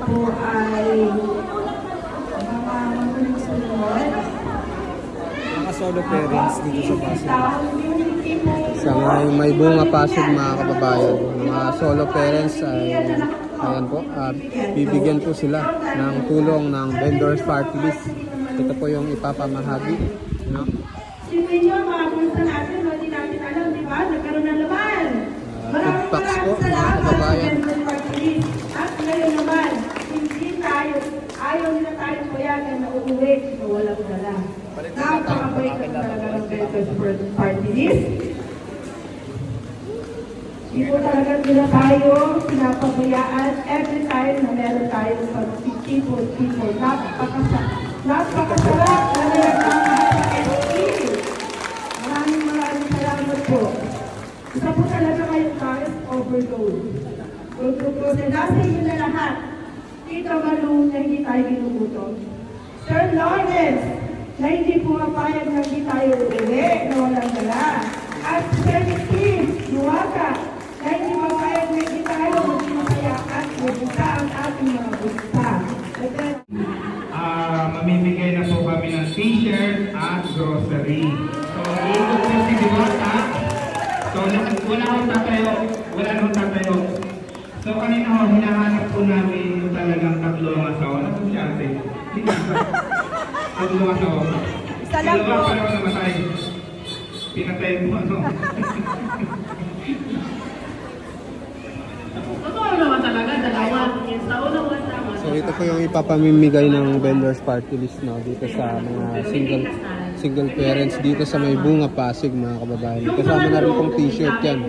po ay mga magulang Mga solo parents dito sa Pasig. community po. Sa may bunga Pasig mga kababayan. Mga solo parents ay ayan po, bibigyan po sila ng tulong ng vendors party list. Ito po yung ipapamahagi. No? Sipin nyo, mga bulsa natin, hindi natin alam, di ba? Nagkaroon ng laman. Food packs po mga kababayan. At ngayon naman, hindi tayo, ayaw nila tayo payagan na uuwi na walang dala. Napakabait na talaga ng vendors party list. Hindi po talaga nila tayo pinapabayaan every time na meron tayo pag-people. Napakasarap na meron ng Maraming salamat po. Isa po talaga kayong tayo overload. Go. Nasa inyo na lahat. Tito Malu na hindi tayo ginugutom. Sir Lawrence na hindi pumapayag na hindi tayo uwi na walang dala. At Sir Steve Luwaka na hindi mapayag na hindi tayo magmasaya at mabuta ang ating mga buta. Mamimigay na po kami ng t-shirt at grocery. So, iikot na si Diwata. So, wala akong tatayo. So, kanina ho, hinahanap po namin yung talagang tatlo ang asawa. Ano po si ate? Tatlo ang asawa. Isa lang po. Dalawa pa naman namatay. Pinatay mo, ano? Totoo naman talaga, dalawa. Sa unang kasama. So ito po yung ipapamimigay ng vendors party list no, dito sa mga single parents dito sa may bunga Pasig mga kababayan. Kasama na rin pong t-shirt yan.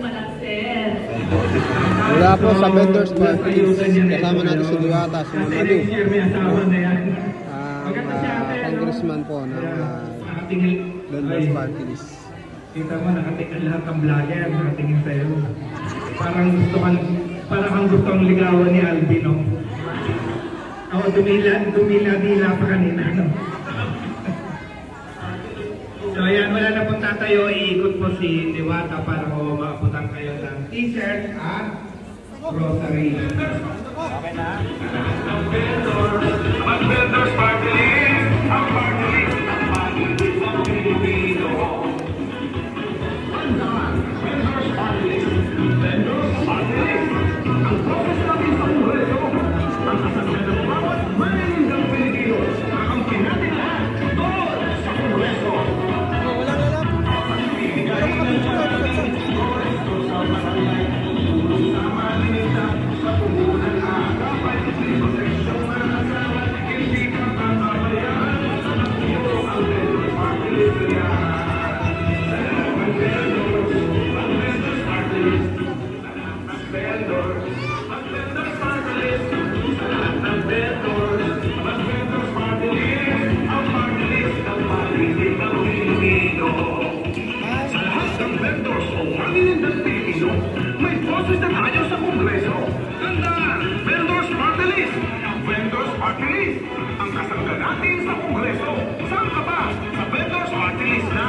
Wala po sa vendors party list. Kasama natin si Diwata, si Mamadu. Ang congressman po ng vendors party list. Kita mo, nakatingin lahat ng vlogger, nakatingin sa'yo. Parang kang gustong ligawan ni Albino. Ako, dumila pa kanina, no? So, ayan, wala na pong tatayo. Iikot po si Diwata para po maabutan kayo ng t-shirt at grocery. Okay na? Mag-vendors party list! Ang party list! Ang party list! Ang Pilipino! Vendors party list! Vendors party list! Ang proses natin sa Kongreso! Ang kasabihan ng bawat maninindang Pilipino! Kakampi natin lahat! Doon sa Kongreso! May boses na tayo sa Kongreso. Tandaan, Vendors Party List. Vendors Party List. Ang kasangga natin sa Kongreso. Saan ka ba? Sa Vendors Party List na.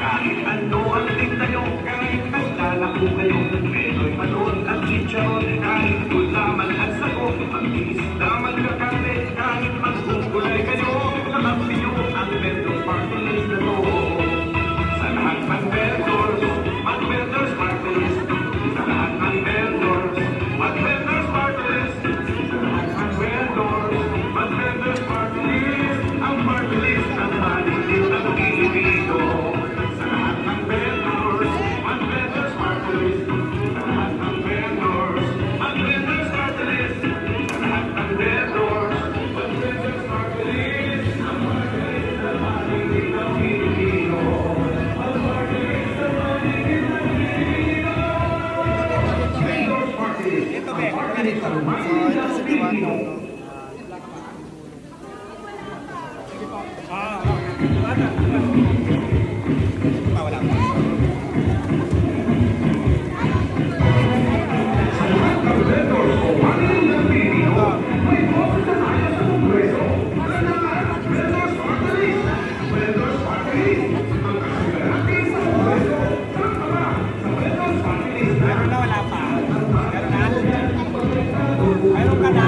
Kahit ano ang tinda nyo, kahit ang lalako kayo, meron panon at chicharon, kahit gulaman at sago, mag-isda, magkakate, kahit magkukulay kayo, nakapin nyo ang Vendors Party List na to. Sa lahat ng vendors, mag-vendors party list. Sa lahat ng vendors, mag-vendors party list. Sa lahat ng vendors, mag-vendors party list. Ang party list ng maligid ng Pilipino. Sa lahat ng vendors, mag-vendors party list. Sa lahat ng vendors, mag-vendors party list. Sa lahat ng vendors, mag-vendors party list. Ang party list ng maligid ng Pilipino. Ito ba? Ganito. So ito si Diwata. Wala pa. Meron na, wala pa. Meron na? Meron ka na?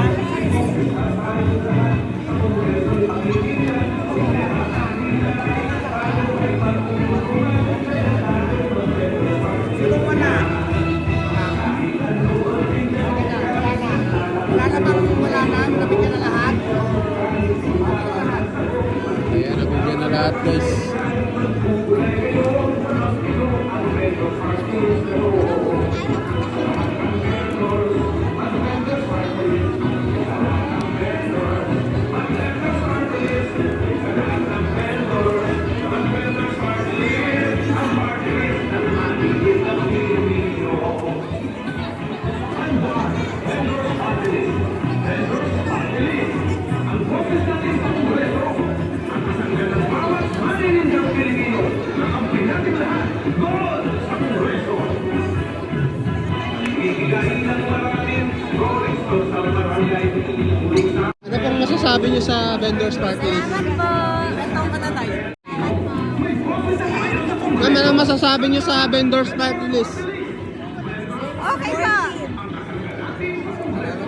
Ano pong masasabi niyo sa vendors party list? Salamat po. Itong ka na tayo. Ma'am, ano masasabi niyo sa vendors party list? Okay po.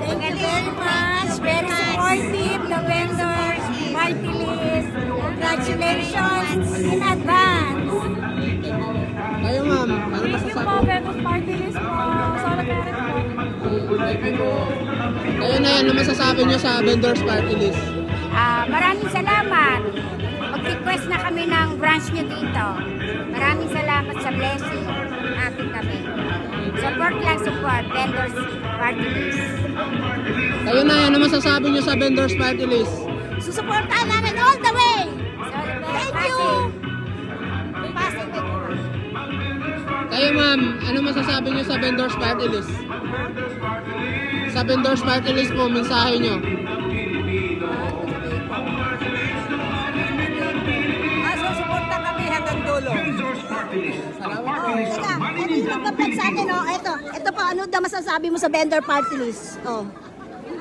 Thank you very much. Very supportive, the vendors, party list. Congratulations in advance. Kayo ma'am, ano Thank you masasabi? po, vendors party list po. Solo parent po. Kayo na yan, ano masasabi niyo sa vendors party list? Maraming salamat. Mag-request na kami ng branch nyo dito. Maraming salamat sa blessing. Happy kami. Support lang support. Vendors party list. Kayo na yan, ano masasabi niyo sa vendors party list? Susuportahan namin all the way. Thank you. Pasig. Kayo ma'am, ano masasabi niyo sa vendors party list? Sa vendors party list po, mensahe niyo. Susuporta kami hanggang dulo. Vendors Party List. Ang party list Teka, ng money ito yung nagpa-vlog sa atin, oh. Ito pa, ano daw masasabi mo sa vendor party list? Oh.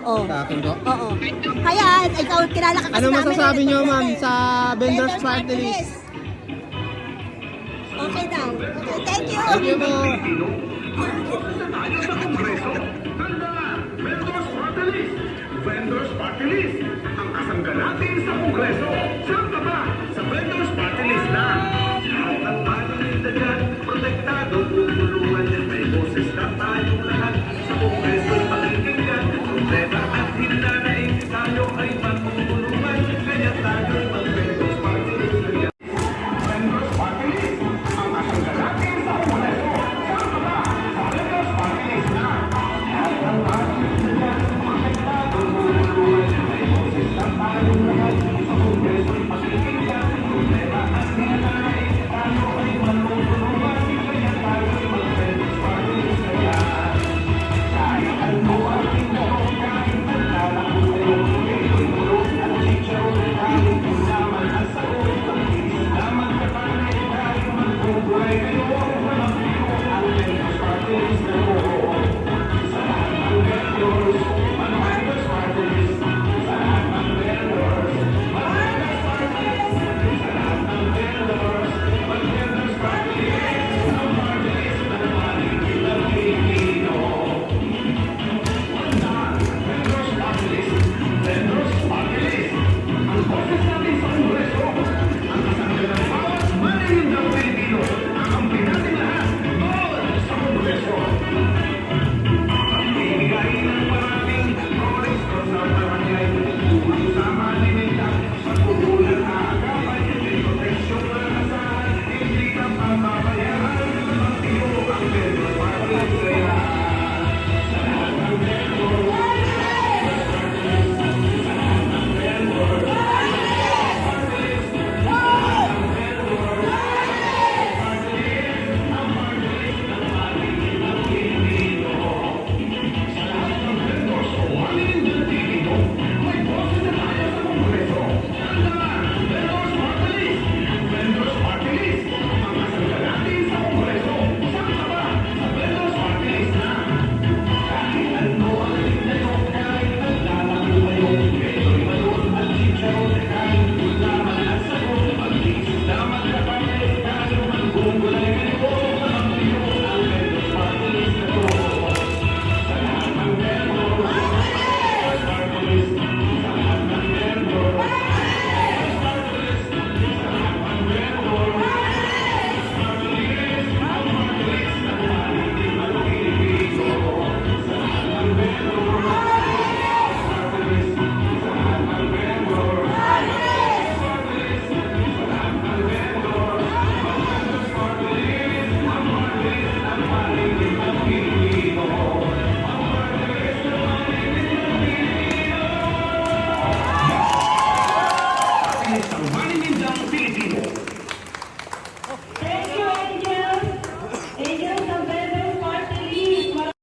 Oh. Sa akin po. Oo. Kaya, ikaw, kilala ka kasi Ano namin, masasabi eh. niyo ma'am sa vendors party list? Okay daw. Okay, thank you. Thank you po. tayo sa Kongreso. Tandaan, Vendors Party List. Vendors Party List. Ang kasangga natin sa Kongreso. Saan ka ba? Sa Vendors Party List na.